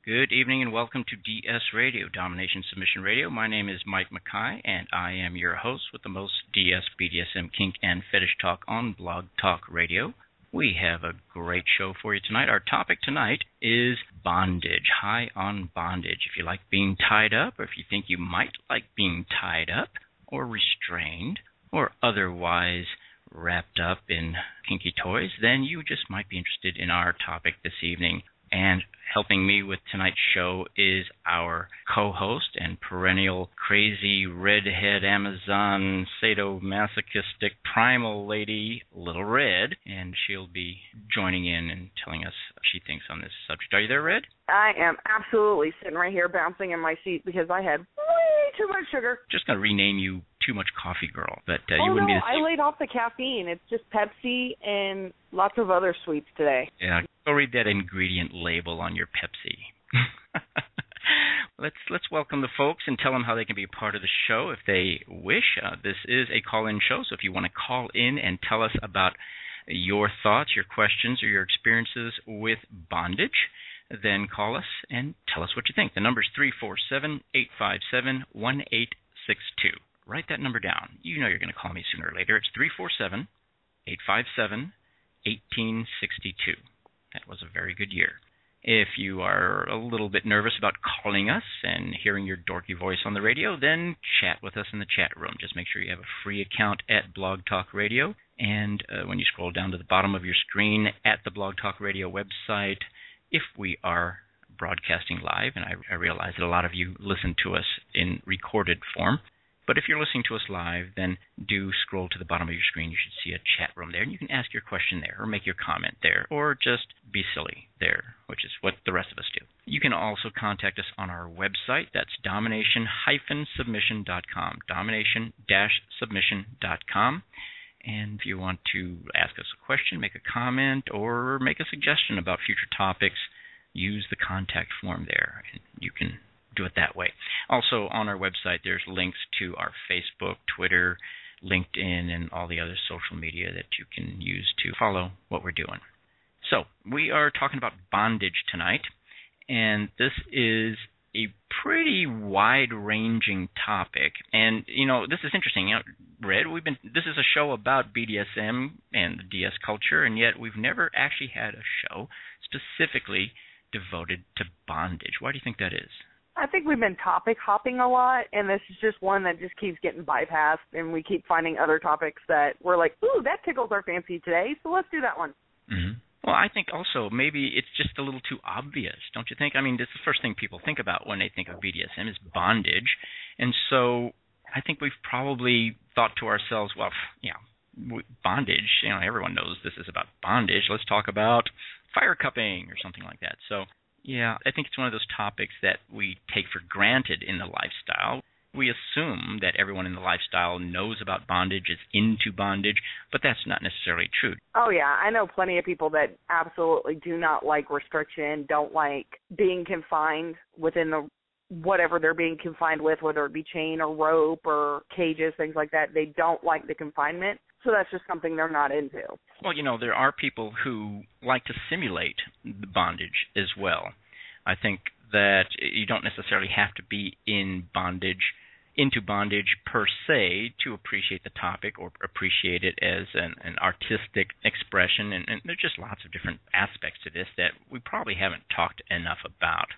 Good evening and welcome to DS Radio, Domination Submission Radio. My name is Mike Makai, and I am your host with the most DS, BDSM, kink, and fetish talk on Blog Talk Radio. We have a great show for you tonight. Our topic tonight is bondage, high on bondage. If you like being tied up, or if you think you might like being tied up, or restrained, or otherwise wrapped up in kinky toys, then you just might be interested in our topic this evening. And helping me with tonight's show is our co-host and perennial crazy redhead Amazon sadomasochistic primal lady, Little Red, and she'll be joining in and telling us what she thinks on this subject. Are you there, Red? I am absolutely sitting right here bouncing in my seat because I had way too much sugar. Just going to rename you Too Much Coffee Girl, but you wouldn't be the same. I laid off the caffeine. It's just Pepsi and lots of other sweets today. Yeah, go read that ingredient label on your Pepsi. Let's welcome the folks and tell them how they can be a part of the show if they wish. This is a call-in show, so if you want to call in and tell us about your thoughts, your questions, or your experiences with bondage, then call us and tell us what you think. The number is 347-857-1862. Write that number down. You know you're going to call me sooner or later. It's 347-857-1862. That was a very good year. If you are a little bit nervous about calling us and hearing your dorky voice on the radio, then chat with us in the chat room. Just make sure you have a free account at Blog Talk Radio. And when you scroll down to the bottom of your screen at the Blog Talk Radio website, if we are broadcasting live, and I realize that a lot of you listen to us in recorded form, but if you're listening to us live, then do scroll to the bottom of your screen. You should see a chat room there, and you can ask your question there or make your comment there or just be silly there, which is what the rest of us do. You can also contact us on our website. That's domination-submission.com, domination-submission.com. And if you want to ask us a question, make a comment, or make a suggestion about future topics, use the contact form there, and you can do it that way. Also, on our website, there's links to our Facebook, Twitter, LinkedIn, and all the other social media that you can use to follow what we're doing. So, we are talking about bondage tonight, and this is a pretty wide-ranging topic. And, you know, this is interesting. You know, Red, this is a show about BDSM and the DS culture, and yet we've never actually had a show specifically devoted to bondage. Why do you think that is? I think we've been topic hopping a lot, and this is just one that just keeps getting bypassed, and we keep finding other topics that we're like, ooh, that tickles our fancy today, so let's do that one. Mm-hmm. Well, I think also maybe it's just a little too obvious, don't you think? I mean, it's the first thing people think about when they think of BDSM is bondage, and so I think we've probably thought to ourselves, well, bondage, you know, everyone knows this is about bondage. Let's talk about fire cupping or something like that. So, yeah, I think it's one of those topics that we take for granted in the lifestyle. We assume that everyone in the lifestyle knows about bondage, is into bondage, but that's not necessarily true. Oh, yeah. I know plenty of people that absolutely do not like restriction, don't like being confined within the whatever they're being confined with, whether it be chain or rope or cages, things like that. They don't like the confinement, so that's just something they're not into. Well, you know, there are people who like to simulate the bondage as well. I think that you don't necessarily have to be into bondage per se to appreciate the topic or appreciate it as an artistic expression, and there's just lots of different aspects to this that we probably haven't talked enough about.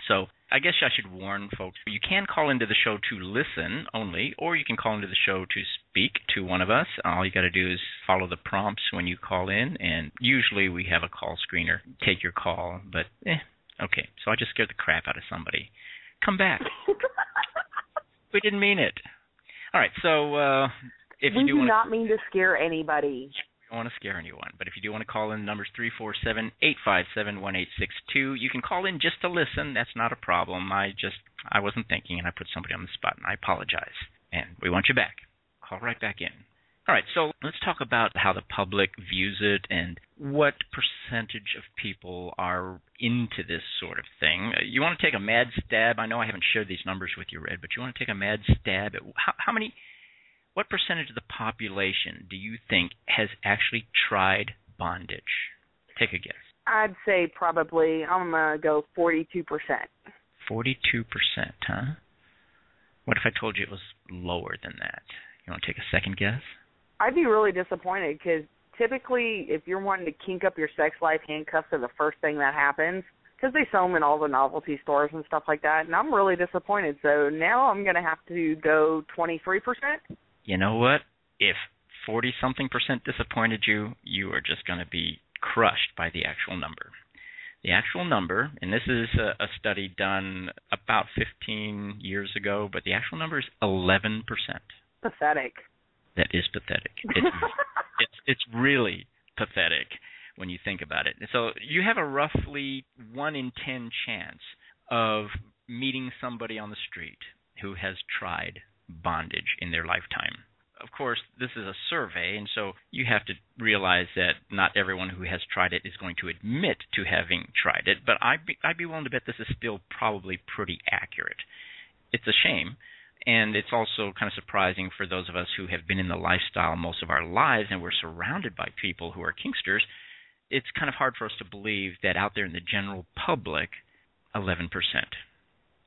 So I guess I should warn folks, you can call into the show to listen only, or you can call into the show to speak to one of us. All you got to do is follow the prompts when you call in, and usually we have a call screener take your call, but okay, so I just scared the crap out of somebody. Come back. We didn't mean it. All right, so if you do not mean to scare anybody. I don't want to scare anyone, but if you do want to call in, the number is 347-857-1862. You can call in just to listen. That's not a problem. I wasn't thinking, and I put somebody on the spot, and I apologize. And we want you back. Call right back in. All right, so let's talk about how the public views it and what percentage of people are into this sort of thing. You want to take a mad stab? I know I haven't shared these numbers with you, Red, but you want to take a mad stab at what percentage of the population do you think has actually tried bondage? Take a guess. I'd say probably, I'm going to go 42%. 42%, huh? What if I told you it was lower than that? You want to take a second guess? I'd be really disappointed because typically if you're wanting to kink up your sex life, handcuffs are the first thing that happens because they sell them in all the novelty stores and stuff like that, and I'm really disappointed. So now I'm going to have to go 23%. You know what? If 40-something% disappointed you, you are just going to be crushed by the actual number. The actual number, and this is a study done about 15 years ago, but the actual number is 11%. Pathetic. That is pathetic. It's really pathetic when you think about it. So you have a roughly 1 in 10 chance of meeting somebody on the street who has tried bondage in their lifetime. Of course, this is a survey, and so you have to realize that not everyone who has tried it is going to admit to having tried it, but I'd be willing to bet this is still probably pretty accurate. It's a shame, and it's also kind of surprising for those of us who have been in the lifestyle most of our lives and we're surrounded by people who are kinksters. It's kind of hard for us to believe that out there in the general public, 11%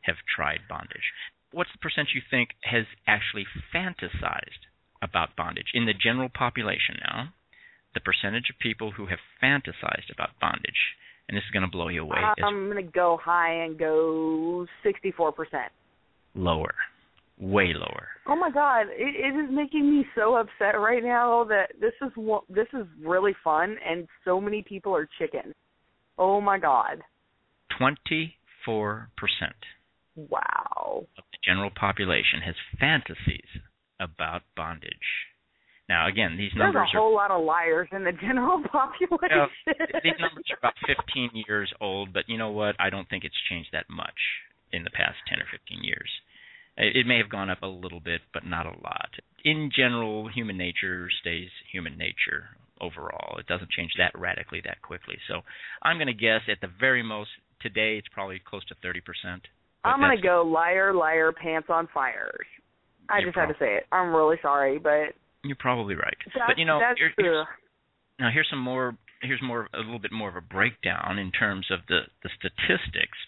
have tried bondage. What's the percent you think has actually fantasized about bondage? In the general population now, the percentage of people who have fantasized about bondage, and this is going to blow you away. I'm going to go high and go 64%. Lower. Way lower. Oh, my God. It is making me so upset right now that this is really fun, and so many people are chicken. Oh, my God. 24%. Wow. Of the general population has fantasies about bondage. Now, again, these numbers There's a whole lot of liars in the general population. These numbers are about 15 years old, but you know what? I don't think it's changed that much in the past 10 or 15 years. It may have gone up a little bit, but not a lot. In general, human nature stays human nature overall. It doesn't change that radically that quickly. So I'm going to guess at the very most today it's probably close to 30%. I'm going to go liar, liar, pants on fire. I just had to say it. I'm really sorry, but you're probably right. But you know, now here's a little bit more of a breakdown in terms of the statistics.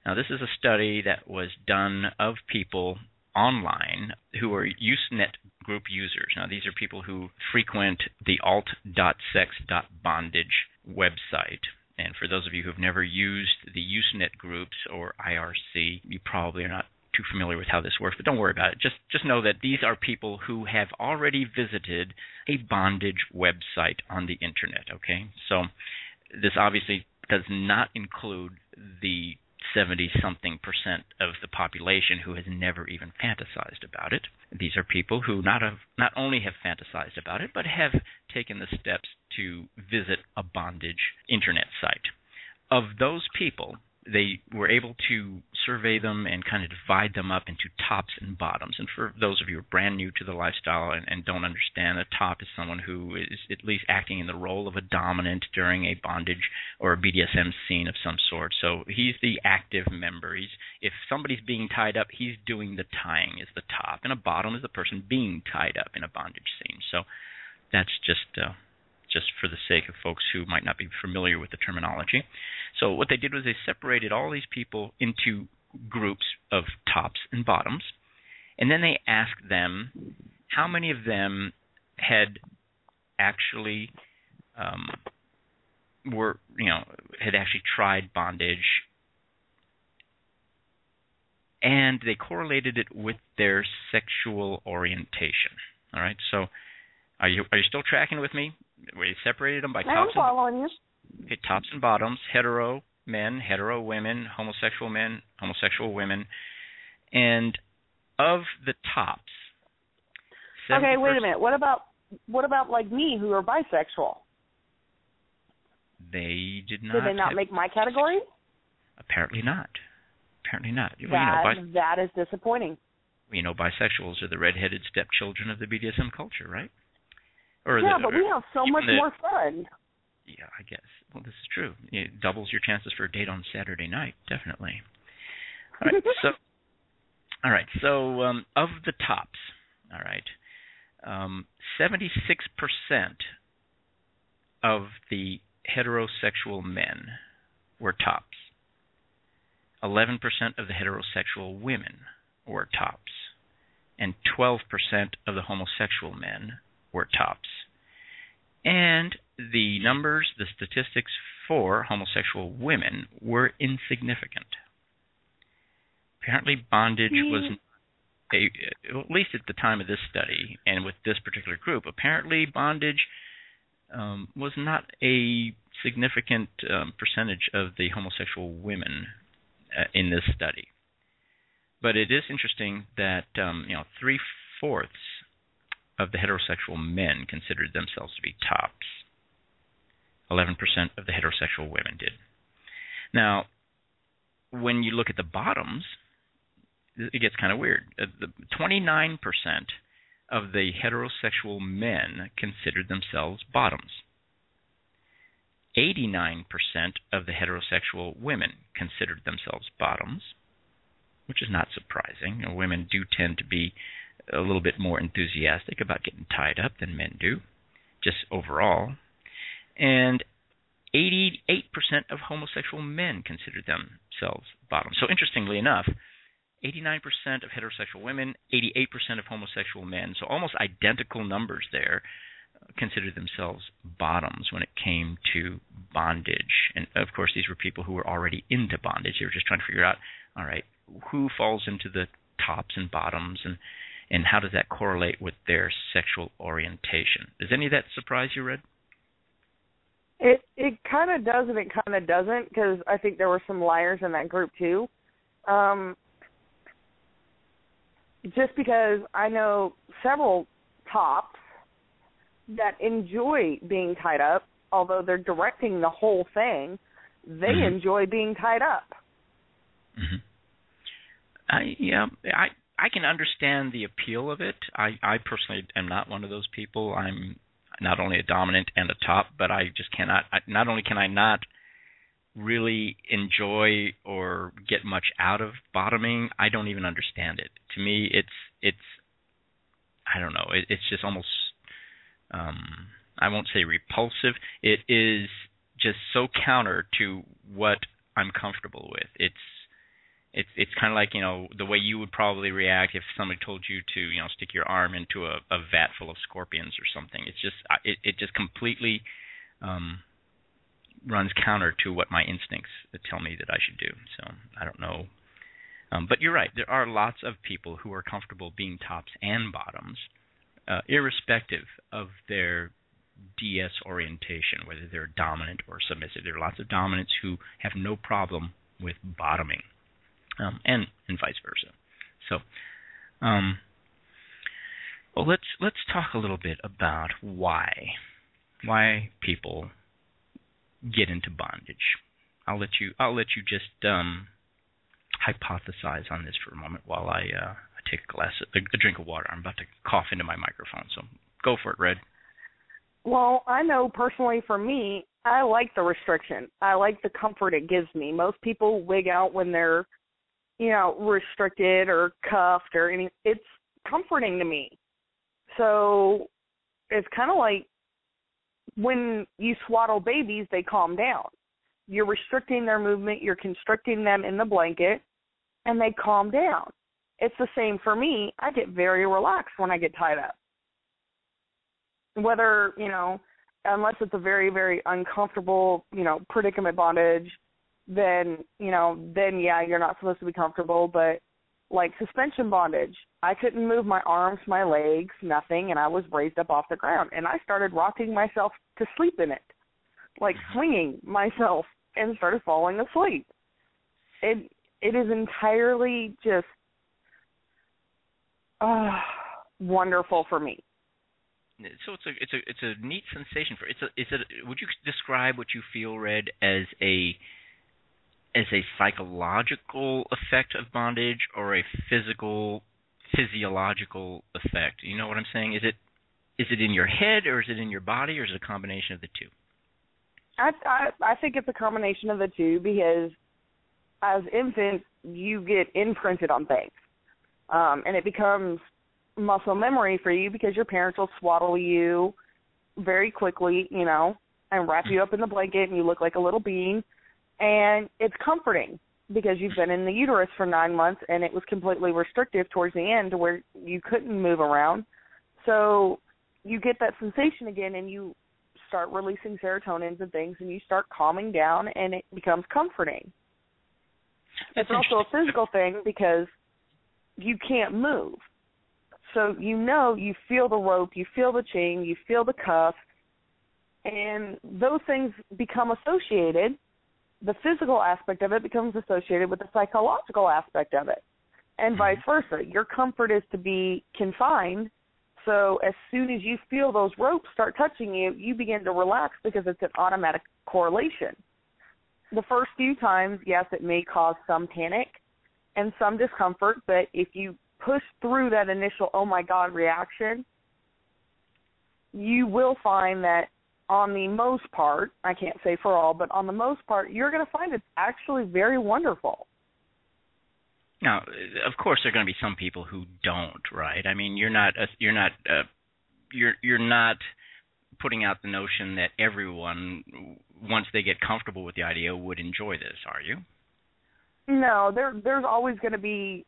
Now this is a study that was done of people online who are Usenet group users. Now these are people who frequent the alt.sex.bondage website. And for those of you who have never used the Usenet groups or IRC, you probably are not too familiar with how this works, but don't worry about it. Just know that these are people who have already visited a bondage website on the internet, okay? So this obviously does not include the 70-something% of the population who has never even fantasized about it. These are people who not only have fantasized about it, but have taken the steps to visit a bondage internet site. Of those people, they were able to survey them and kind of divide them up into tops and bottoms. And for those of you who are brand new to the lifestyle and don't understand, a top is someone who is at least acting in the role of a dominant during a bondage or a BDSM scene of some sort. So he's the active member. If somebody's being tied up, he's doing the tying is the top. And a bottom is the person being tied up in a bondage scene. So that's just for the sake of folks who might not be familiar with the terminology. So what they did was they separated all these people into groups of tops and bottoms, and then they asked them how many of them had actually had actually tried bondage, and they correlated it with their sexual orientation. All right, so are you still tracking with me? We separated them by tops tops and bottoms, hetero men, hetero women, homosexual men, homosexual women. And of the tops, okay, wait a minute. What about like me who are bisexual? They did not. Did they not make my category? Apparently not. Apparently not. That is disappointing. You know, bisexuals are the redheaded stepchildren of the BDSM culture, right? But we have so much more fun. Yeah, I guess. Well, this is true. It doubles your chances for a date on Saturday night, definitely. All right. So of the tops, all right, 76% of the heterosexual men were tops. 11% of the heterosexual women were tops. And 12% of the homosexual men were tops. And the numbers, the statistics for homosexual women were insignificant. Apparently bondage was, at least at the time of this study, and with this particular group, apparently bondage was not a significant percentage of the homosexual women in this study. But it is interesting that 3/4 of the heterosexual men considered themselves to be tops. 11% of the heterosexual women did. Now, when you look at the bottoms, it gets kind of weird. 29% of the heterosexual men considered themselves bottoms. 89% of the heterosexual women considered themselves bottoms, which is not surprising. Women do tend to be a little bit more enthusiastic about getting tied up than men do, just overall. And 88% of homosexual men considered themselves bottoms. So interestingly enough, 89% of heterosexual women, 88% of homosexual men, so almost identical numbers there, considered themselves bottoms when it came to bondage. And of course, these were people who were already into bondage. They were just trying to figure out, all right, who falls into the tops and bottoms, and how does that correlate with their sexual orientation? Does any of that surprise you, Red? It kind of does and it kind of doesn't, because I think there were some liars in that group too. Just because I know several tops that enjoy being tied up, although they're directing the whole thing, they enjoy being tied up. I can understand the appeal of it. I personally am not one of those people. I'm not only a dominant and a top, but I just cannot. Not only can I not really enjoy or get much out of bottoming, I don't even understand it. To me, it's I don't know. It's just almost I won't say repulsive. It is just so counter to what I'm comfortable with. It's kind of like, the way you would probably react if somebody told you to, stick your arm into a vat full of scorpions or something. It's just, it just completely runs counter to what my instincts tell me that I should do. So I don't know. But you're right. There are lots of people who are comfortable being tops and bottoms, irrespective of their DS orientation, whether they're dominant or submissive. There are lots of dominants who have no problem with bottoming. And vice versa. So, well, let's talk a little bit about why people get into bondage. I'll let you just hypothesize on this for a moment while I take a drink of water. I'm about to cough into my microphone, so go for it, Red. Well, I know personally for me, I like the restriction. I like the comfort it gives me. Most people wig out when they're restricted or cuffed or anything. It's comforting to me. So it's kind of like when you swaddle babies, they calm down. You're restricting their movement, you're constricting them in the blanket, and they calm down. It's the same for me. I get very relaxed when I get tied up. Whether, unless it's a very, very uncomfortable, predicament bondage, then yeah, you're not supposed to be comfortable. But like suspension bondage, I couldn't move my arms, my legs, nothing, and I was raised up off the ground. And I started rocking myself to sleep in it, like swinging myself, and started falling asleep. It is entirely just wonderful for me. So it's a neat sensation for would you describe what you feel, Red, as a psychological effect of bondage or a physiological effect? You know what I'm saying? Is it in your head, or is it in your body, or is it a combination of the two? I think it's a combination of the two, because as infants you get imprinted on things, and it becomes muscle memory for you because your parents will swaddle you very quickly, and wrap you up in the blanket, and you look like a little bean, and it's comforting because you've been in the uterus for 9 months, and it was completely restrictive towards the end to where you couldn't move around. So you get that sensation again, and you start releasing serotonins and things, and you start calming down, and it becomes comforting. It's also a physical thing because you can't move. So you feel the rope, you feel the chain, you feel the cuff, and those things become associated. The physical aspect of it becomes associated with the psychological aspect of it, and vice versa. Your comfort is to be confined, so as soon as you feel those ropes start touching you, you begin to relax because it's an automatic correlation. The first few times, yes, it may cause some panic and some discomfort, but if you push through that initial, oh my God, reaction, you will find that on the most part, I can't say for all, but on the most part, you're going to find it's actually very wonderful. Now, of course, there are going to be some people who don't, right? I mean, you're not putting out the notion that everyone, once they get comfortable with the idea, would enjoy this, are you? No, there's always going to be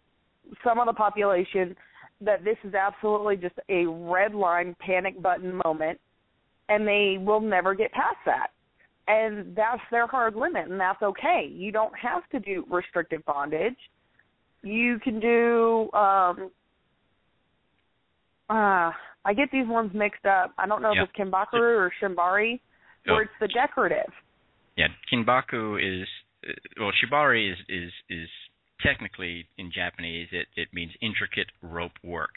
some of the population that this is absolutely just a red line panic button moment, and they will never get past that. And that's their hard limit, and that's okay. You don't have to do restrictive bondage. You can do, I get these ones mixed up. I don't know if it's Kinbaku or Shibari, where it's the decorative. Yeah, Kinbaku is, Shibari is technically, in Japanese, it means intricate rope work.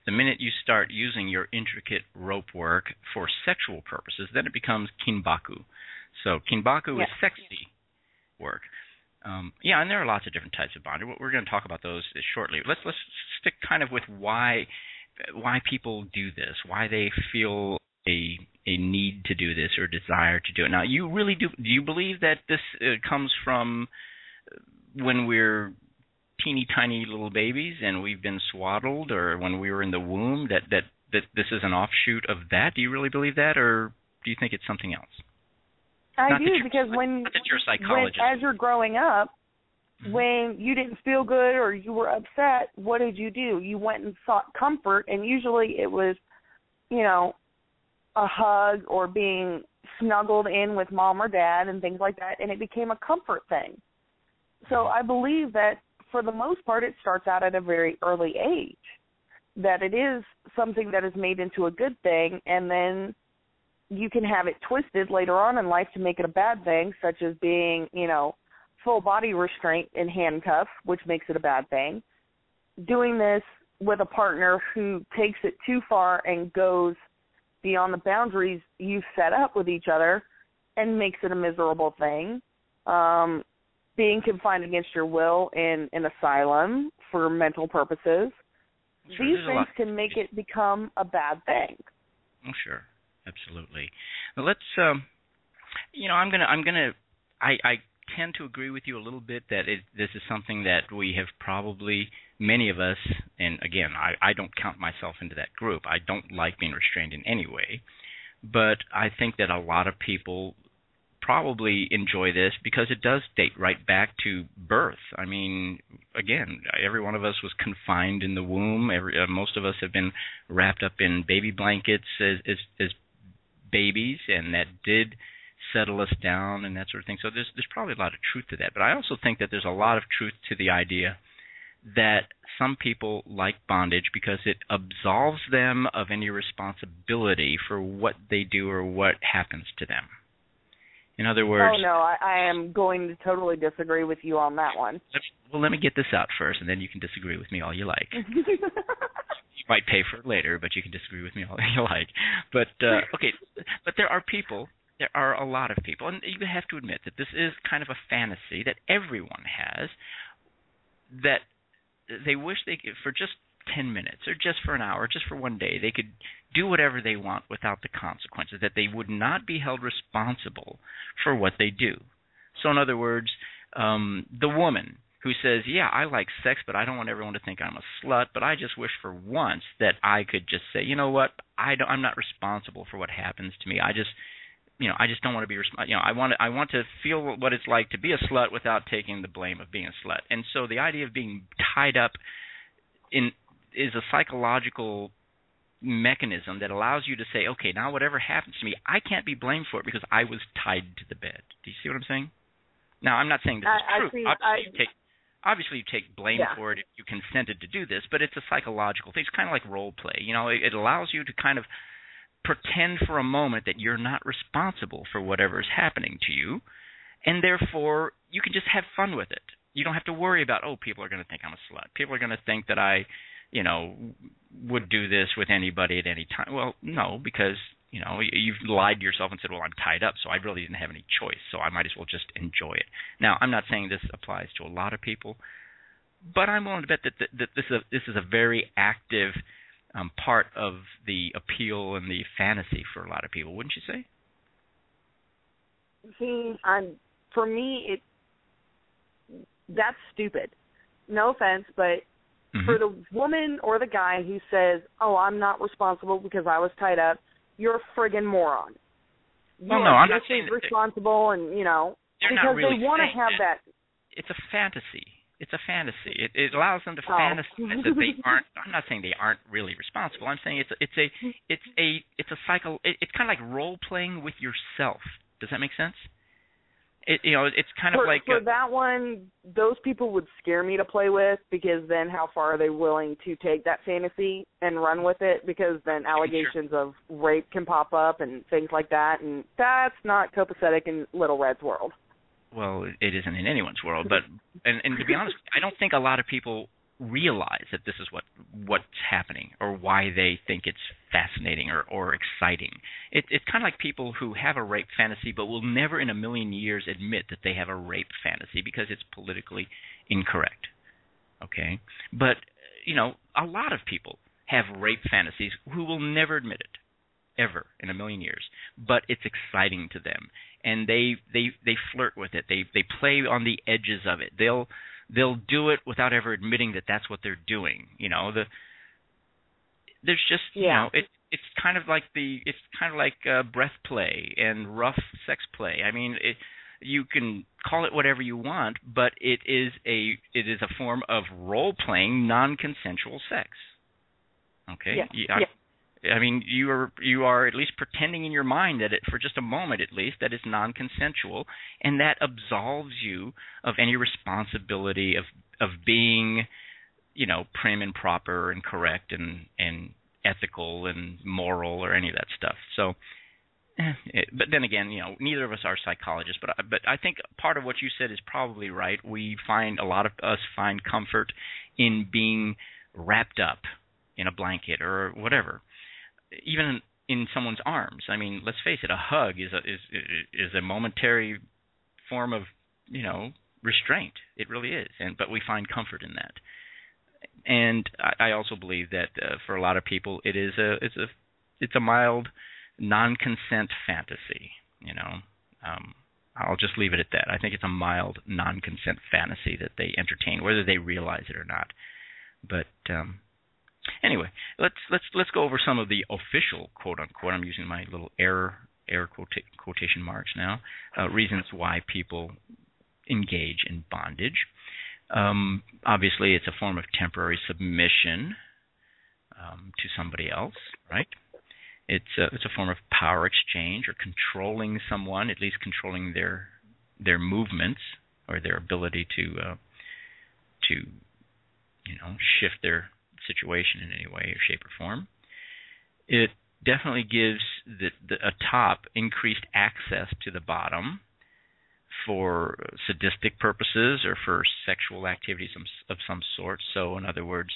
The minute you start using your intricate rope work for sexual purposes, then it becomes Kinbaku. So Kinbaku is sexy work. And there are lots of different types of bondage. We're going to talk about those shortly. Let's stick kind of with why people do this, why they feel a need to do this or desire to do it. Now, you really do you believe that this comes from when we're teeny tiny little babies and we've been swaddled, or when we were in the womb, that this is an offshoot of that? Do you really believe that, or do you think it's something else? I do, because as you're growing up, when you didn't feel good or you were upset, what did? You went and sought comfort, and usually it was, a hug or being snuggled in with mom or dad and things like that, and it became a comfort thing. So I believe that for the most part it starts out at a very early age, that it is something that is made into a good thing, and then you can have it twisted later on in life to make it a bad thing, such as being, full body restraint and handcuffs, which makes it a bad thing. Doing this with a partner who takes it too far and goes beyond the boundaries you've set up with each other and makes it a miserable thing. Being confined against your will in an asylum for mental purposes. Sure, these things can make it become a bad thing. Oh, sure. Absolutely. Well, let's. I tend to agree with you a little bit that this is something that we have probably, many of us, and again, I don't count myself into that group. I don't like being restrained in any way, but I think that a lot of people probably enjoy this because it does date right back to birth. I mean, again, every one of us was confined in the womb. Most of us have been wrapped up in baby blankets as babies, and that did settle us down and that sort of thing. So there's probably a lot of truth to that. But I also think that there's a lot of truth to the idea that some people like bondage because it absolves them of any responsibility for what they do or what happens to them. In other words... Oh, no, I am going to totally disagree with you on that one. Let me get this out first, and then you can disagree with me all you like. You might pay for it later, but you can disagree with me all you like. But, okay, but there are a lot of people, and you have to admit that this is kind of a fantasy that everyone has, that they wish they could, for just 10 minutes or just for an hour, just for one day, they could do whatever they want without the consequences, that they would not be held responsible for what they do. So in other words, the woman who says, yeah, I like sex, but I don't want everyone to think I'm a slut, but I just wish for once that I could just say, you know what, I'm not responsible for what happens to me. I just I just don't want to be I want to feel what it's like to be a slut without taking the blame of being a slut. And so the idea of being tied up is a psychological mechanism that allows you to say, okay, now whatever happens to me, I can't be blamed for it because I was tied to the bed. Do you see what I'm saying? Now, I'm not saying this is true. Obviously, you take blame for it if you consented to do this, but it's a psychological thing. It's kind of like role play. It allows you to kind of pretend for a moment that you're not responsible for whatever is happening to you, and therefore you can just have fun with it. You don't have to worry about, people are going to think I'm a slut. People are going to think that I, would do this with anybody at any time. Well, no, because, you've lied to yourself and said, well, I'm tied up, so I really didn't have any choice, so I might as well just enjoy it. Now, I'm not saying this applies to a lot of people, but I'm willing to bet that this is a very active part of the appeal and the fantasy for a lot of people, wouldn't you say? See, for me, that's stupid. No offense, but for the woman or the guy who says, "Oh, I'm not responsible because I was tied up," you're a friggin' moron. I'm not saying responsible, and because they want to have that. It's a fantasy. It's a fantasy. It allows them to fantasize that they aren't. I'm not saying they aren't really responsible. I'm saying it's a cycle. It's kind of like role playing with yourself. Does that make sense? It's kind of like for that one. Those people would scare me to play with, because then how far are they willing to take that fantasy and run with it? Because then allegations of rape can pop up and things like that, and that's not copacetic in Little Red's world. Well, it isn't in anyone's world, but and to be honest, I don't think a lot of people realize that this is what's happening, or why they think it's fascinating or exciting. It's kind of like people who have a rape fantasy but will never in a million years admit that they have a rape fantasy because it's politically incorrect. Okay? But, a lot of people have rape fantasies who will never admit it, ever, in a million years. But it's exciting to them. And they flirt with it. They play on the edges of it. They'll do it without ever admitting that that's what they're doing. There's just it's kind of like breath play and rough sex play. I mean, you can call it whatever you want, but it is a form of role playing non-consensual sex. Okay. I mean, you are at least pretending in your mind that for just a moment at least, that it's non-consensual, and that absolves you of any responsibility of being, prim and proper and correct and ethical and moral or any of that stuff. So, but then again, neither of us are psychologists, but I think part of what you said is probably right. A lot of us find comfort in being wrapped up in a blanket or whatever. Even in someone's arms. I mean, let's face it, a hug is a momentary form of, restraint. It really is. But we find comfort in that. And I also believe that for a lot of people, it's a mild non-consent fantasy. I'll just leave it at that. I think it's a mild non-consent fantasy that they entertain, whether they realize it or not. But anyway, let's go over some of the official quote unquote. I'm using my little air quotation marks now. Reasons why people engage in bondage. Obviously, it's a form of temporary submission to somebody else, right? It's a form of power exchange or controlling someone, at least controlling their movements or their ability to shift their situation in any way or shape or form. It definitely gives a top increased access to the bottom for sadistic purposes or for sexual activities of some sort. So in other words,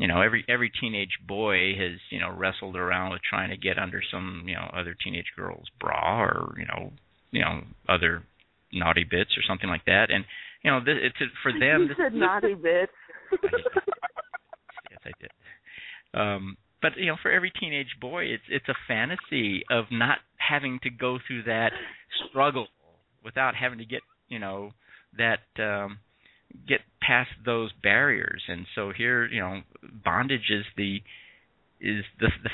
every teenage boy has wrestled around with trying to get under some other teenage girl's bra or other naughty bits or something like that. And it's for them. You said naughty bits. Yes, I did. But for every teenage boy, it's a fantasy of not having to go through that struggle without having to get get past those barriers. And so here, bondage is the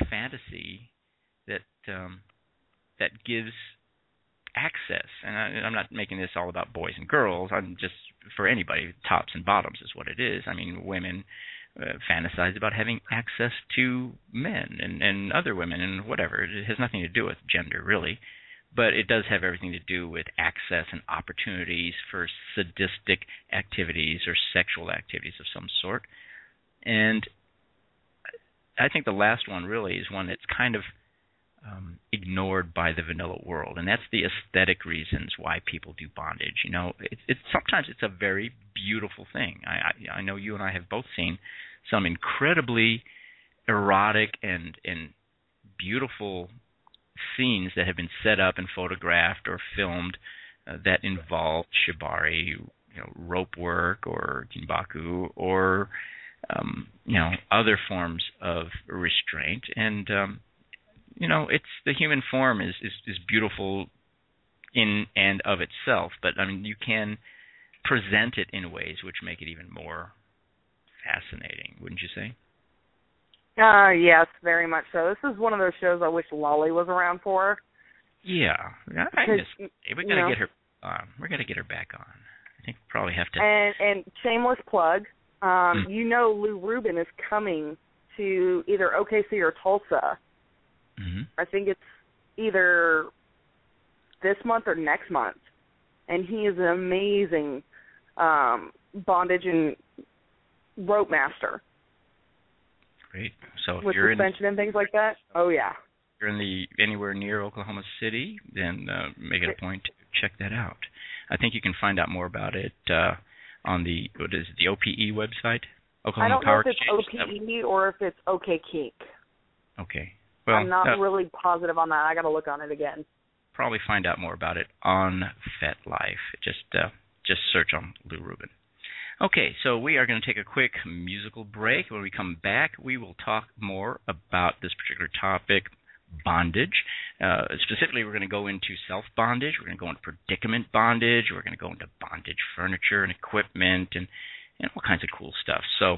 fantasy that gives access. And I'm not making this all about boys and girls. I'm just, for anybody, tops and bottoms is what it is. I mean, women fantasize about having access to men and other women and whatever. It has nothing to do with gender, really. But it does have everything to do with access and opportunities for sadistic activities or sexual activities of some sort. And I think the last one really is one that's kind of ignored by the vanilla world, and that's the aesthetic reasons why people do bondage. You know, it's sometimes it's a very beautiful thing. I know you and I have both seen some incredibly erotic and beautiful scenes that have been set up and photographed or filmed that involve shibari, rope work or kinbaku or other forms of restraint. And it's the human form is beautiful in and of itself, but I mean you can present it in ways which make it even more fascinating, wouldn't you say? Yes, very much so. This is one of those shows I wish Lolly was around for. Yeah, we gotta get her. We're gonna get her back on. I think we probably have to. And shameless plug. Lou Rubin is coming to either OKC or Tulsa. Mm-hmm. I think it's either this month or next month, and he is an amazing bondage and rope master. Great. So if with you're suspension and things like that. Oh yeah. If you're anywhere near Oklahoma City, then make it a point to check that out. I think you can find out more about it on the OPE website. Oklahoma I don't Power know if it's Exchange. OPE or if it's OK Kink. Okay. Well, I'm not really positive on that. I got to look on it again. Probably find out more about it on FetLife. Just search on Lou Rubin. Okay, so we are going to take a quick musical break. When we come back, we will talk more about this particular topic, bondage. Specifically, we're going to go into self-bondage. We're going to go into predicament bondage. We're going to go into bondage furniture and equipment and all kinds of cool stuff. So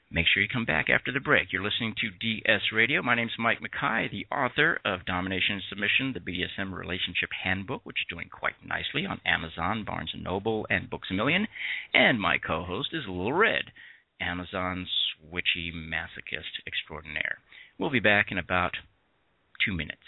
make sure you come back after the break. You're listening to DS Radio. My name's Mike Makai, the author of Domination Submission, the BDSM Relationship Handbook, which is doing quite nicely on Amazon, Barnes & Noble, and Books A Million. And my co-host is Little Red, Amazon's switchy masochist extraordinaire. We'll be back in about 2 minutes.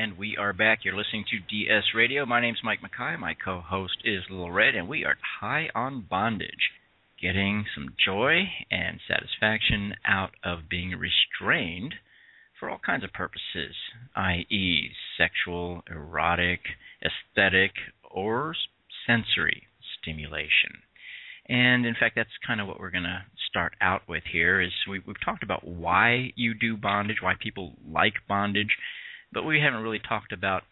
And we are back. You're listening to DS Radio. My name's Mike Makai. My co-host is Little Red, and we are high on bondage, getting some joy and satisfaction out of being restrained for all kinds of purposes, i.e. sexual, erotic, aesthetic, or sensory stimulation. And in fact, that's kind of what we're going to start out with here. Is we've talked about why you do bondage, why people like bondage, but we haven't really talked about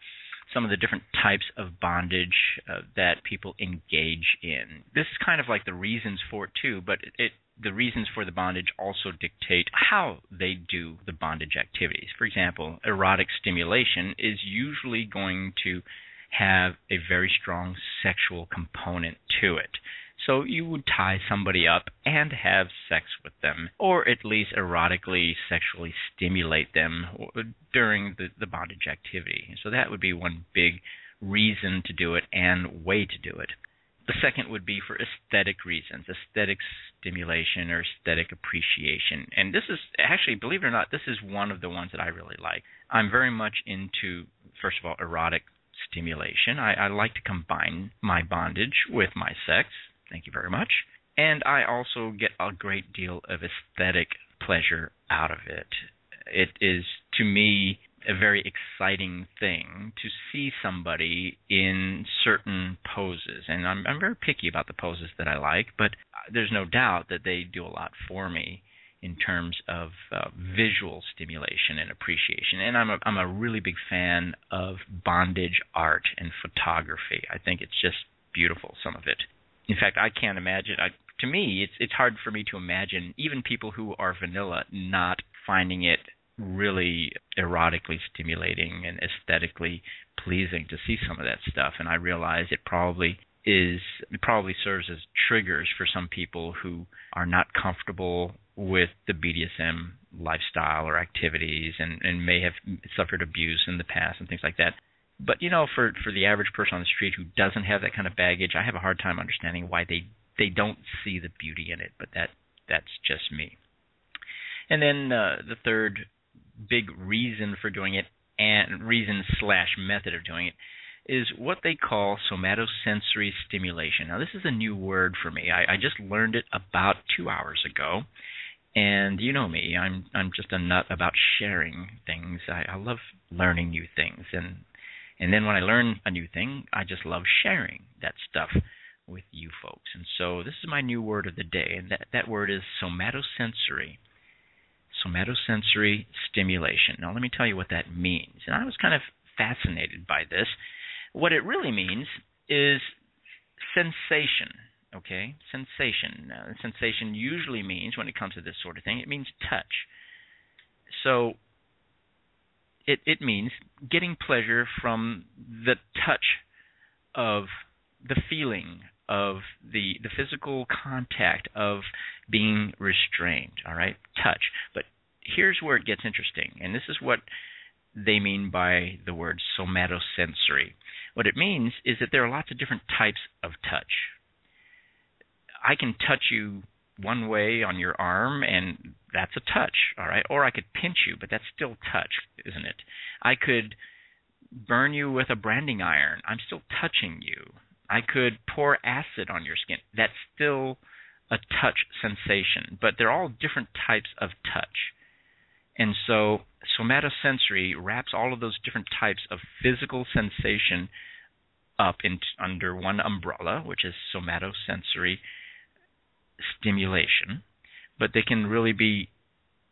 some of the different types of bondage that people engage in. This is kind of like the reasons for it too, but the reasons for the bondage also dictate how they do the bondage activities. For example, erotic stimulation is usually going to have a very strong sexual component to it. So you would tie somebody up and have sex with them, or at least erotically, sexually stimulate them during the bondage activity. So that would be one big reason to do it and way to do it. The second would be for aesthetic reasons, aesthetic stimulation or aesthetic appreciation. And this is actually, believe it or not, this is one of the ones that I really like. I'm very much into, first of all, erotic stimulation. I like to combine my bondage with my sex. Thank you very much. And I also get a great deal of aesthetic pleasure out of it. It is, to me, a very exciting thing to see somebody in certain poses. And I'm very picky about the poses that I like, but there's no doubt that they do a lot for me in terms of visual stimulation and appreciation. And I'm a really big fan of bondage art and photography. I think it's just beautiful, some of it. In fact, I can't imagine. To me, it's hard for me to imagine even people who are vanilla not finding it really erotically stimulating and aesthetically pleasing to see some of that stuff. And I realize it probably serves as triggers for some people who are not comfortable with the BDSM lifestyle or activities and may have suffered abuse in the past and things like that. But, for the average person on the street who doesn't have that kind of baggage, I have a hard time understanding why they don't see the beauty in it, but that's just me. And then the third big reason for doing it, and reason/method of doing it, is what they call somatosensory stimulation. Now, this is a new word for me. I just learned it about 2 hours ago. And you know me, I'm just a nut about sharing things. I love learning new things. And then when I learn a new thing, I just love sharing that stuff with you folks. And so this is my new word of the day, and that word is somatosensory. Somatosensory stimulation. Now let me tell you what that means. And I was kind of fascinated by this. What it really means is sensation, okay? Sensation. Now, sensation usually means, when it comes to this sort of thing, it means touch. So it means getting pleasure from the touch of the feeling of the physical contact of being restrained, all right? Touch. But here's where it gets interesting, and this is what they mean by the word somatosensory. What it means is that there are lots of different types of touch. I can touch you one way on your arm, and that's a touch, all right? Or I could pinch you, but that's still touch, isn't it? I could burn you with a branding iron. I'm still touching you. I could pour acid on your skin. That's still a touch sensation, but they're all different types of touch. And so somatosensory wraps all of those different types of physical sensation up under one umbrella, which is somatosensory stimulation, but they can really be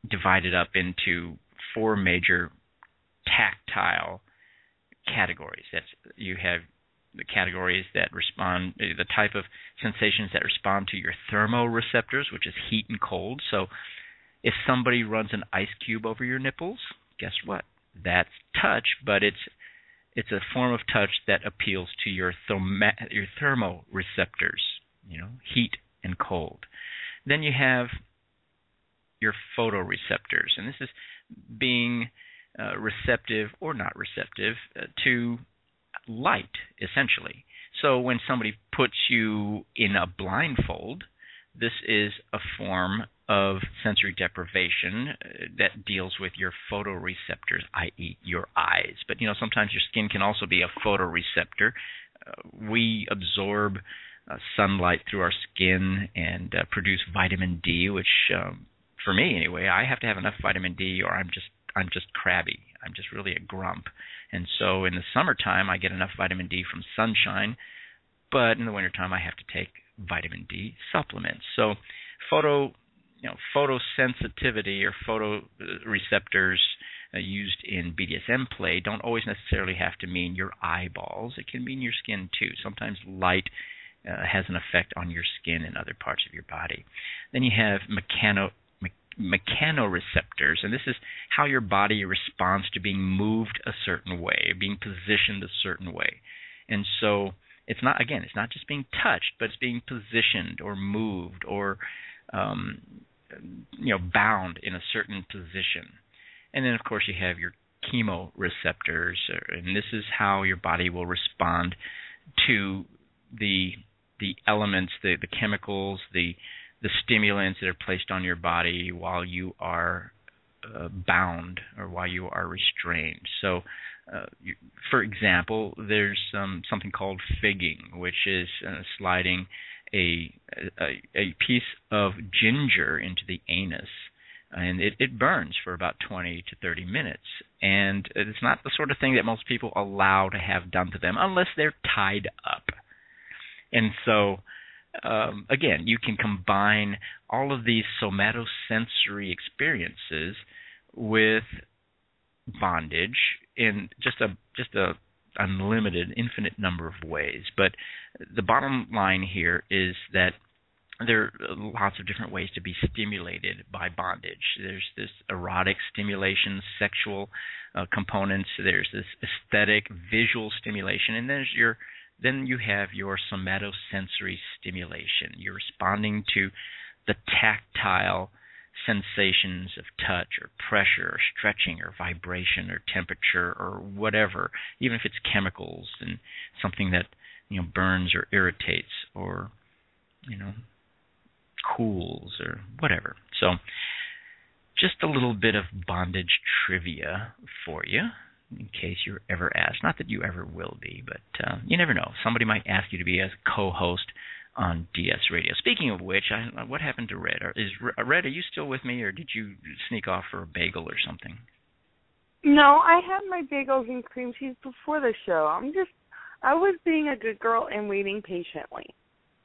divided up into four major tactile categories. You have the categories that respond, the type of sensations that respond to your thermoreceptors, which is heat and cold. So if somebody runs an ice cube over your nipples, guess what? That's touch, but it's a form of touch that appeals to your thermoreceptors, heat and cold. Then you have your photoreceptors, and this is being receptive or not receptive to light, essentially. So when somebody puts you in a blindfold, This is a form of sensory deprivation that deals with your photoreceptors, i.e. your eyes. But, sometimes your skin can also be a photoreceptor. We absorb sunlight through our skin and produce vitamin D, which, for me anyway, I have to have enough vitamin D or I'm just crabby. I'm just really a grump. And so in the summertime, I get enough vitamin D from sunshine, but in the wintertime, I have to take vitamin D supplements. So photosensitivity or photoreceptors used in BDSM play don't always necessarily have to mean your eyeballs. It can mean your skin too. Sometimes light has an effect on your skin and other parts of your body. Then you have mechanoreceptors, and this is how your body responds to being moved a certain way, being positioned a certain way. And so it's not just being touched, but it's being positioned or moved or bound in a certain position. And then, of course, you have your chemoreceptors, and this is how your body will respond to the elements, the chemicals, the stimulants that are placed on your body while you are bound or while you are restrained. So, for example, there's something called figging, which is sliding a piece of ginger into the anus, and it burns for about 20 to 30 minutes. And it's not the sort of thing that most people allow to have done to them unless they're tied up. And so, again, you can combine all of these somatosensory experiences with bondage in just a unlimited, infinite number of ways. But the bottom line here is that there are lots of different ways to be stimulated by bondage. There's this erotic stimulation, sexual components. There's this aesthetic, visual stimulation, and then you have your somatosensory stimulation. You're responding to the tactile sensations of touch or pressure or stretching or vibration or temperature or whatever, even if it's chemicals and something that burns or irritates or cools or whatever. So just a little bit of bondage trivia for you in case you're ever asked. Not that you ever will be, but you never know. Somebody might ask you to be a co-host on DS Radio. Speaking of which, what happened to Red? Red, are you still with me, or did you sneak off for a bagel or something? No, I had my bagels and cream cheese before the show. I was being a good girl and waiting patiently.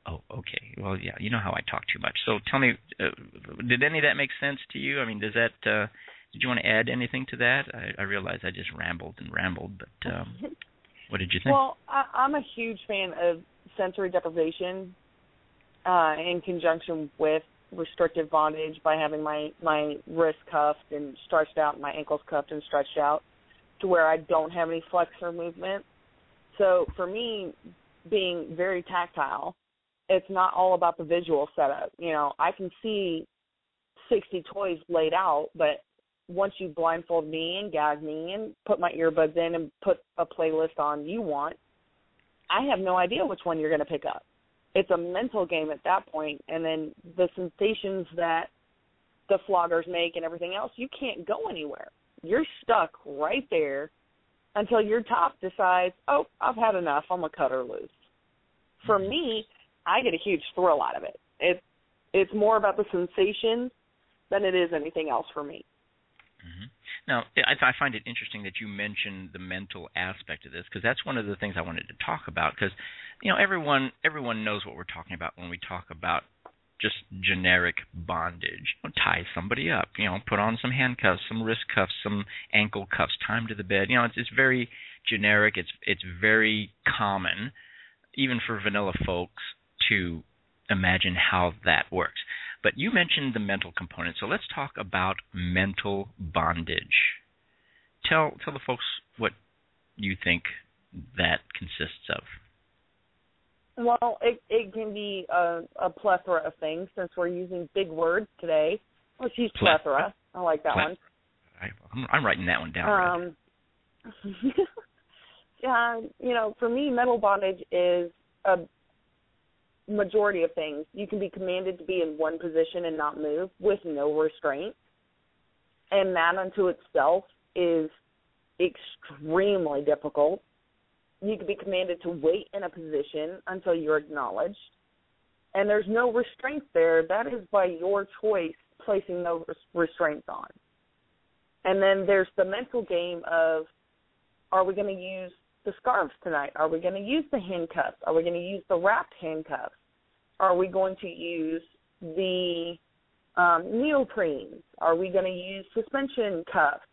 Oh, okay. Well, yeah, you know how I talk too much. So tell me, did any of that make sense to you? I mean, did you want to add anything to that? I realize I just rambled, but what did you think? Well, I'm a huge fan of sensory deprivation in conjunction with restrictive bondage by having my wrist cuffed and stretched out and my ankles cuffed and stretched out to where I don't have any flex or movement. So for me, being very tactile, it's not all about the visual setup. I can see 60 toys laid out, but once you blindfold me and gag me and put my earbuds in and put a playlist on you want, I have no idea which one you're going to pick up. It's a mental game at that point, and then the sensations that the floggers make and everything else, you can't go anywhere. You're stuck right there until your top decides, oh, I've had enough, I'm going to cut her loose. For me, I get a huge thrill out of it. It's more about the sensation than it is anything else for me. Mm-hmm. Now, I find it interesting that you mentioned the mental aspect of this, because that's one of the things I wanted to talk about, because everyone knows what we're talking about when we talk about just generic bondage. Tie somebody up, put on some handcuffs, some wrist cuffs, some ankle cuffs, tie them to the bed. It's very generic. It's very common, even for vanilla folks, to imagine how that works. But you mentioned the mental component, so let's talk about mental bondage. Tell the folks what you think that consists of. Well, it can be a plethora of things, since we're using big words today. Let's use plethora. I like that one. I'm writing that one down. Yeah, for me, mental bondage is majority of things. You can be commanded to be in one position and not move with no restraint, and that unto itself is extremely difficult. You can be commanded to wait in a position until you're acknowledged, and there's no restraint there. That is by your choice placing those restraints on. And then there's the mental game of, are we going to use the scarves tonight? Are we going to use the handcuffs? Are we going to use the wrapped handcuffs? Are we going to use the neoprenes? Are we going to use suspension cuffs?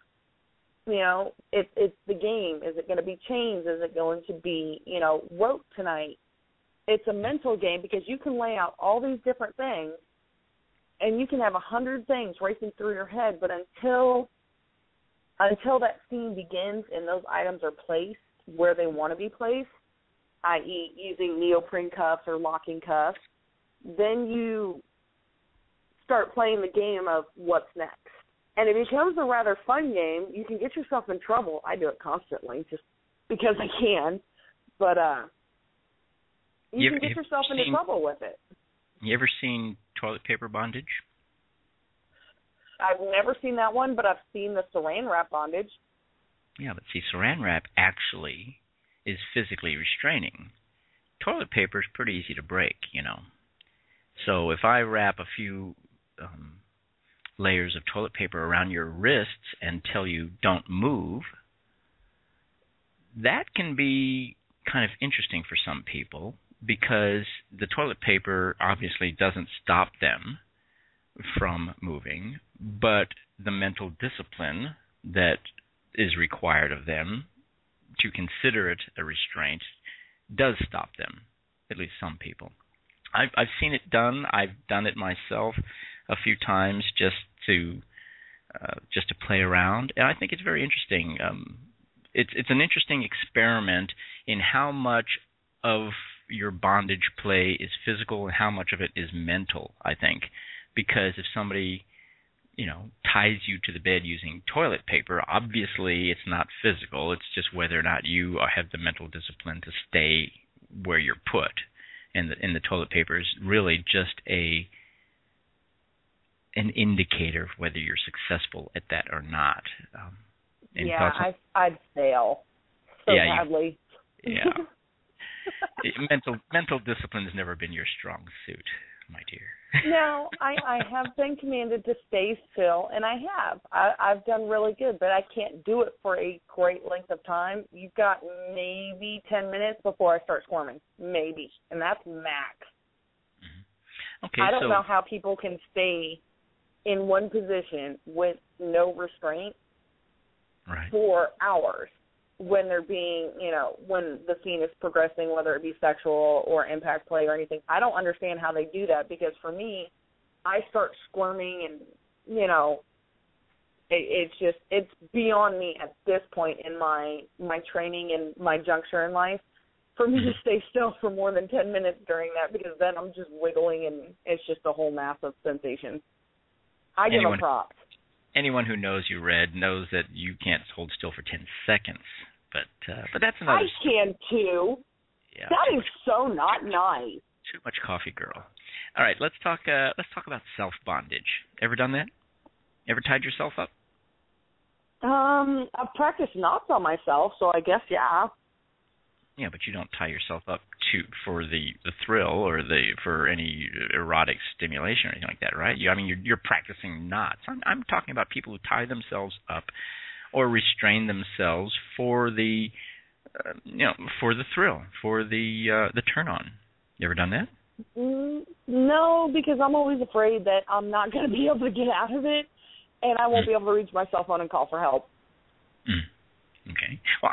You know, it's the game. Is it going to be chains? Is it going to be, rope tonight? It's a mental game because you can lay out all these different things and you can have 100 things racing through your head, but until that scene begins and those items are placed where they want to be placed, i.e. using neoprene cuffs or locking cuffs, then you start playing the game of what's next. And it becomes a rather fun game. You can get yourself in trouble. I do it constantly just because I can. But you can get yourself into trouble with it. You ever seen toilet paper bondage? I've never seen that one, but I've seen the saran wrap bondage. Yeah, but see, saran wrap actually is physically restraining. Toilet paper is pretty easy to break, So if I wrap a few layers of toilet paper around your wrists and tell you don't move, that can be kind of interesting for some people because the toilet paper obviously doesn't stop them from moving, but the mental discipline that is required of them to consider it a restraint does stop them, at least some people. I've seen it done. I've done it myself a few times just to play around, and I think it's very interesting. It's an interesting experiment in how much of your bondage play is physical and how much of it is mental, I think, because if somebody ties you to the bed using toilet paper, obviously it's not physical. It's just whether or not you have the mental discipline to stay where you're put. And the toilet paper is really just an indicator of whether you're successful at that or not. I'd fail so badly. Mental discipline has never been your strong suit, my dear. No, I have been commanded to stay still, and I have. I've done really good, but I can't do it for a great length of time. You've got maybe 10 minutes before I start squirming, maybe, and that's max. Mm-hmm. Okay, I don't know how people can stay in one position with no restraint for hours when they're being, when the scene is progressing, whether it be sexual or impact play or anything. I don't understand how they do that because for me, I start squirming and, it's beyond me at this point in my training and my juncture in life for me to stay still for more than 10 minutes during that because then I'm just wiggling and it's just a whole mass of sensations. I give them props. Anyone who knows you, Red, knows that you can't hold still for 10 seconds. But that's another I can too. Yeah, that is so not nice. Too much coffee, girl. All right, let's talk about self-bondage. Ever done that? Ever tied yourself up? I've practiced knots on myself, so I guess yeah. Yeah, but you don't tie yourself up for the thrill or for any erotic stimulation or anything like that, right? You're practicing knots. I'm talking about people who tie themselves up or restrain themselves for the for the thrill, for the turn on. You ever done that? No, because I'm always afraid that I'm not going to be able to get out of it, and I won't be able to reach my cell phone and call for help. Okay. Well,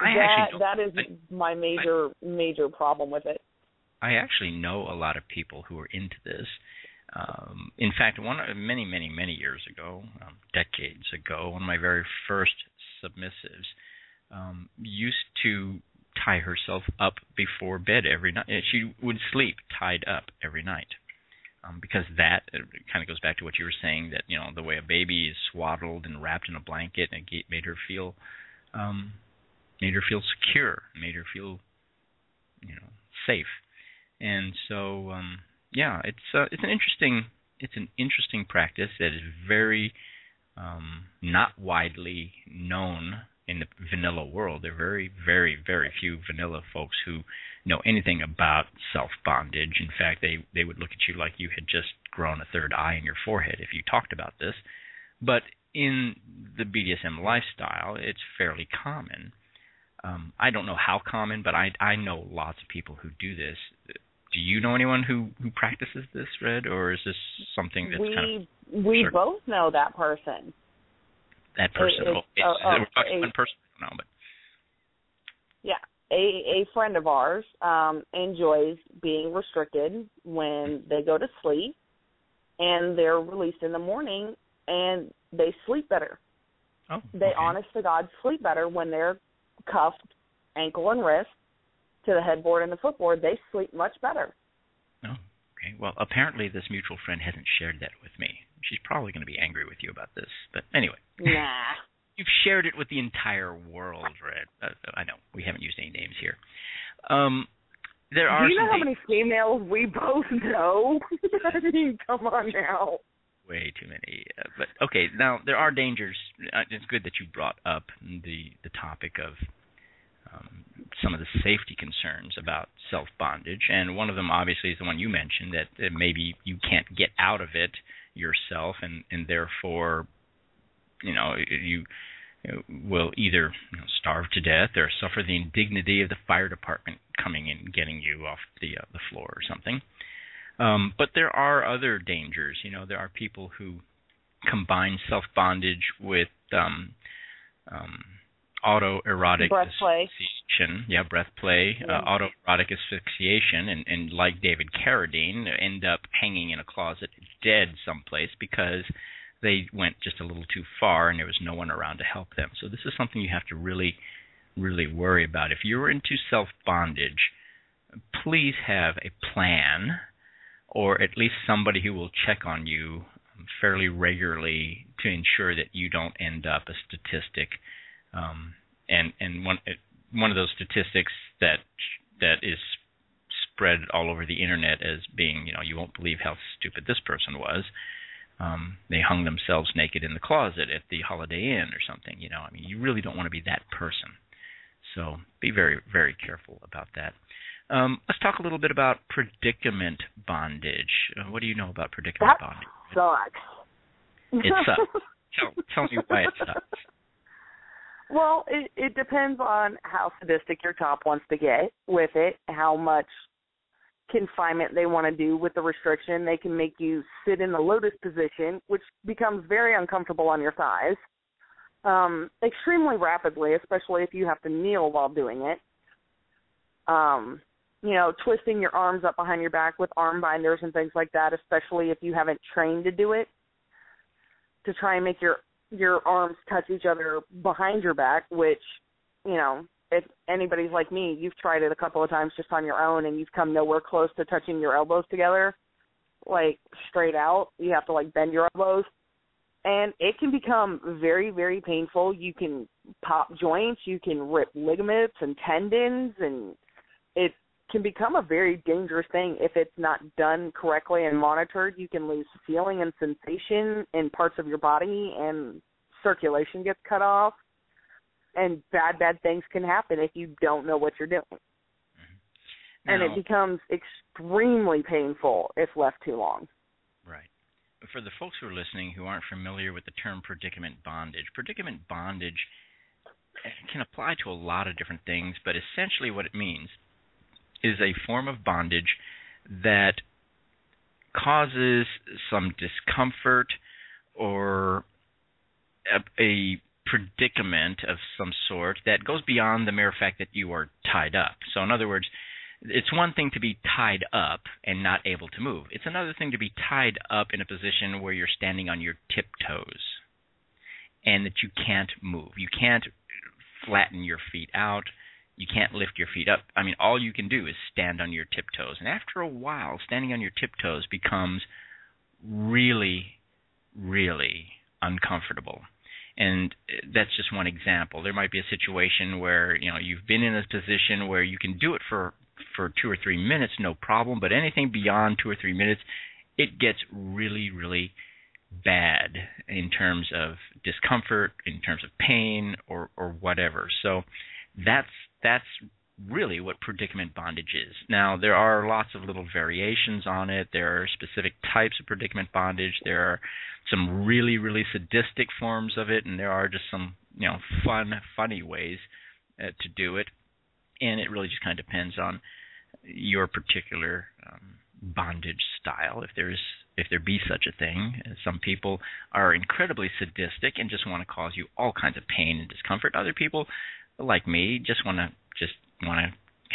that is my major problem with it. I actually know a lot of people who are into this. In fact, many years ago, decades ago, one of my very first submissives used to tie herself up before bed every night. She would sleep tied up every night because that kind of goes back to what you were saying, that the way a baby is swaddled and wrapped in a blanket, and it made her feel secure, made her feel safe. And so Yeah, it's an interesting practice that is very not widely known in the vanilla world. There are very, very, very few vanilla folks who know anything about self-bondage. In fact, they would look at you like you had just grown a third eye in your forehead if you talked about this. But in the BDSM lifestyle, it's fairly common. I don't know how common, but I know lots of people who do this. Do you know anyone who practices this, Red, or is this something that's we both know that person. That person. We're talking one person. No, but yeah, a friend of ours enjoys being restricted when they go to sleep, and they're released in the morning, and they sleep better. Oh, okay. They, honest to God, sleep better when they're cuffed ankle and wrist to the headboard and the footboard. They sleep much better. Oh, okay. Well, apparently this mutual friend hasn't shared that with me. She's probably going to be angry with you about this. But anyway. Nah. You've shared it with the entire world, Red. I know. We haven't used any names here. There are. Do you know how many females we both know? I mean, come on now. Way too many. But okay, now there are dangers. It's good that you brought up the topic of some of the safety concerns about self-bondage, and one of them obviously is the one you mentioned, that maybe you can't get out of it yourself, and therefore, you will either starve to death or suffer the indignity of the fire department coming in and getting you off the floor or something. But there are other dangers. There are people who combine self-bondage with autoerotic asphyxiation. Yeah, breath play, autoerotic asphyxiation, and like David Carradine, end up hanging in a closet dead someplace because they went just a little too far and there was no one around to help them. So this is something you have to really, really worry about. If you're into self-bondage, please have a plan, or at least somebody who will check on you fairly regularly to ensure that you don't end up a statistic. And one of those statistics that is spread all over the internet as being, you won't believe how stupid this person was. They hung themselves naked in the closet at the Holiday Inn or something. You really don't want to be that person. So be very, very careful about that. Let's talk a little bit about predicament bondage. What do you know about predicament bondage? Sucks. It sucks. Tell me why it sucks. Well, it depends on how sadistic your top wants to get with it, how much confinement they want to do with the restriction. They can make you sit in the lotus position, which becomes very uncomfortable on your thighs, extremely rapidly, especially if you have to kneel while doing it. Twisting your arms up behind your back with arm binders and things like that, especially if you haven't trained to do it, to try and make your arms touch each other behind your back, which, if anybody's like me, you've tried it a couple of times just on your own and you've come nowhere close to touching your elbows together, like straight out. You have to bend your elbows, and it can become very, very painful. You can pop joints, you can rip ligaments and tendons, and it can become a very dangerous thing if it's not done correctly and monitored. You can lose feeling and sensation in parts of your body, and circulation gets cut off, and bad things can happen if you don't know what you're doing. Mm-hmm. And it becomes extremely painful if left too long. Right. For the folks who are listening who aren't familiar with the term predicament bondage can apply to a lot of different things, but essentially what it means is a form of bondage that causes some discomfort or a predicament of some sort that goes beyond the mere fact that you are tied up. So in other words, it's one thing to be tied up and not able to move. It's another thing to be tied up in a position where you're standing on your tiptoes and that you can't move. You can't flatten your feet out. You can't lift your feet up. All you can do is stand on your tiptoes. And after a while, standing on your tiptoes becomes really, really uncomfortable. And that's just one example. There might be a situation where, you've been in a position where you can do it for for 2 or 3 minutes, no problem. But anything beyond 2 or 3 minutes, it gets really, really bad in terms of discomfort, in terms of pain, or whatever. So that's really what predicament bondage is. Now, there are lots of little variations on it. There are specific types of predicament bondage. There are some really, really sadistic forms of it, and there are just some, funny ways to do it. And it really just kind of depends on your particular bondage style, if there be such a thing. Some people are incredibly sadistic and just want to cause you all kinds of pain and discomfort. Other people, like me, just want to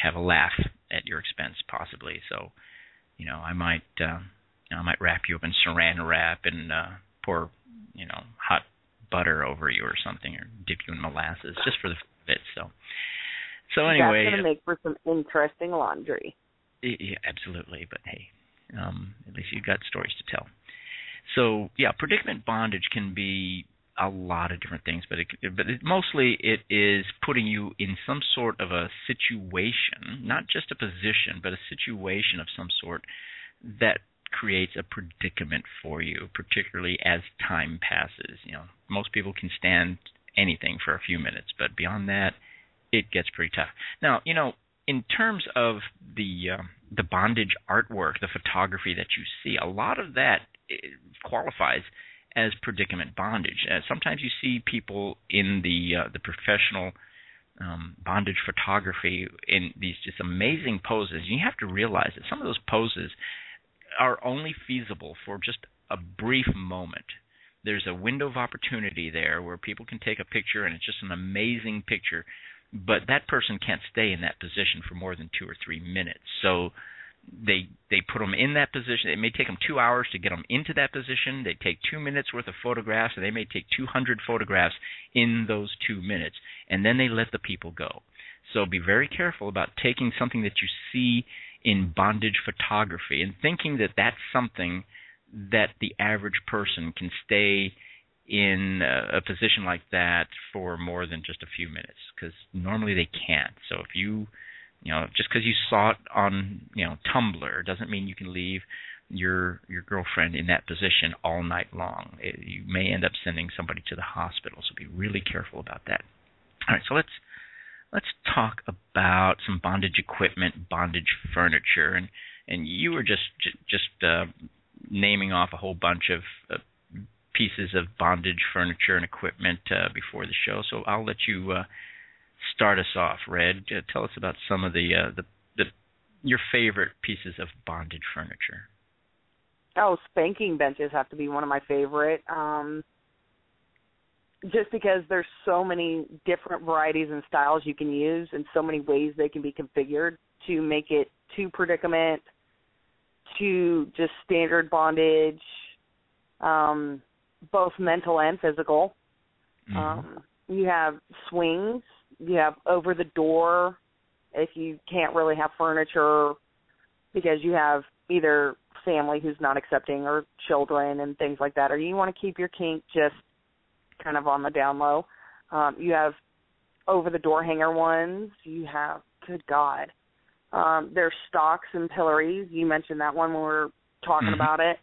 have a laugh at your expense, possibly. So, I might wrap you up in saran wrap and pour, hot butter over you or something, or dip you in molasses just for the fit. So anyway, that's going to make for some interesting laundry. Yeah, absolutely. But hey, at least you've got stories to tell. So yeah, predicament bondage can be a lot of different things, but mostly it is putting you in some sort of a situation, not just a position, but a situation of some sort that creates a predicament for you, particularly as time passes. Most people can stand anything for a few minutes, but beyond that, it gets pretty tough. Now, in terms of the bondage artwork, the photography that you see, a lot of that qualifies as predicament bondage. Sometimes you see people in the professional bondage photography in these just amazing poses. You have to realize that some of those poses are only feasible for just a brief moment. There's a window of opportunity there where people can take a picture and it's just an amazing picture, but that person can't stay in that position for more than 2 or 3 minutes. So they put them in that position. It may take them 2 hours to get them into that position. They take 2 minutes worth of photographs, and they may take 200 photographs in those 2 minutes, and then they let the people go. So be very careful about taking something that you see in bondage photography and thinking that that's something that the average person can stay in a position like that for more than just a few minutes, because normally they can't. So if just because you saw it on Tumblr doesn't mean you can leave your girlfriend in that position all night long. You may end up sending somebody to the hospital, so be really careful about that. All right, so let's talk about some bondage equipment, bondage furniture, and you were just naming off a whole bunch of pieces of bondage furniture and equipment before the show. So I'll let you start us off, Red. Tell us about some of your favorite pieces of bondage furniture. Oh, spanking benches have to be one of my favorite. Just because there's so many different varieties and styles you can use and so many ways they can be configured to make it to predicament, to just standard bondage, both mental and physical. Mm-hmm. You have swings. You have over the door if you can't really have furniture because you have either family who's not accepting or children and things like that, or you want to keep your kink just kind of on the down low. You have over the door hanger ones. You have, good God, there's stocks and pillories. You mentioned that one when we were talking about it.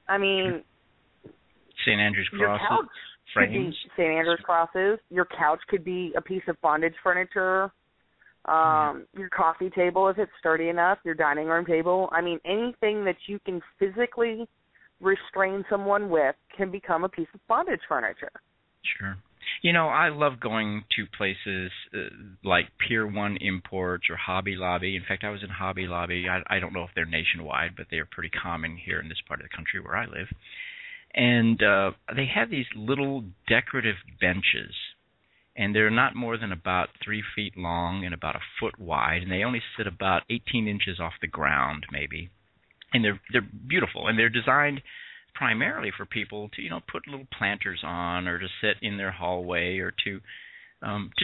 I mean, St. Andrew's crosses, frames. St. Andrew's crosses. Your couch could be a piece of bondage furniture. Your coffee table, if it's sturdy enough, your dining room table. I mean, anything that you can physically restrain someone with can become a piece of bondage furniture. Sure. I love going to places like Pier 1 Imports or Hobby Lobby. In fact, I was in Hobby Lobby. I don't know if they're nationwide, but they are pretty common here in this part of the country where I live. And they have these little decorative benches, and they're not more than about 3 feet long and about a foot wide, and they only sit about 18 inches off the ground, maybe. And they're beautiful, and they're designed primarily for people to put little planters on, or to sit in their hallway, or to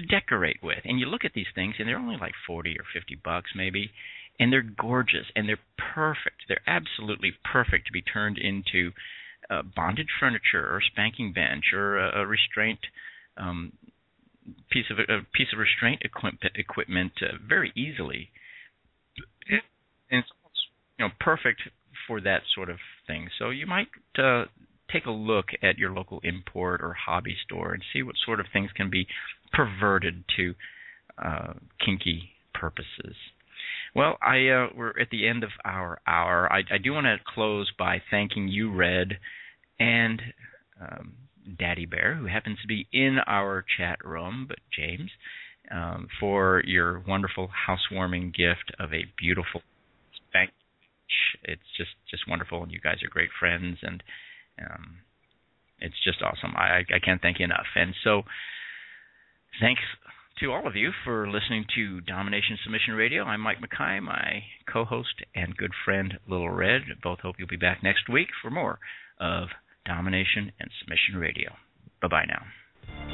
decorate with. And you look at these things, and they're only like $40 or $50 maybe, and they're gorgeous and they're perfect. They're absolutely perfect to be turned into bondage furniture or spanking bench or a restraint piece of restraint equipment very easily. And it's almost, perfect for that sort of thing. So you might take a look at your local import or hobby store and see what sort of things can be perverted to kinky purposes. Well, we're at the end of our hour. I do want to close by thanking you, Red, and Daddy Bear, who happens to be in our chat room, but James, for your wonderful housewarming gift of a beautiful spank. It's just wonderful, and you guys are great friends, and it's just awesome. I can't thank you enough. And so thanks to all of you for listening to Domination Submission Radio. I'm Mike Makai, my co-host and good friend Little Red. Both hope you'll be back next week for more of Domination and Submission Radio. Bye-bye now.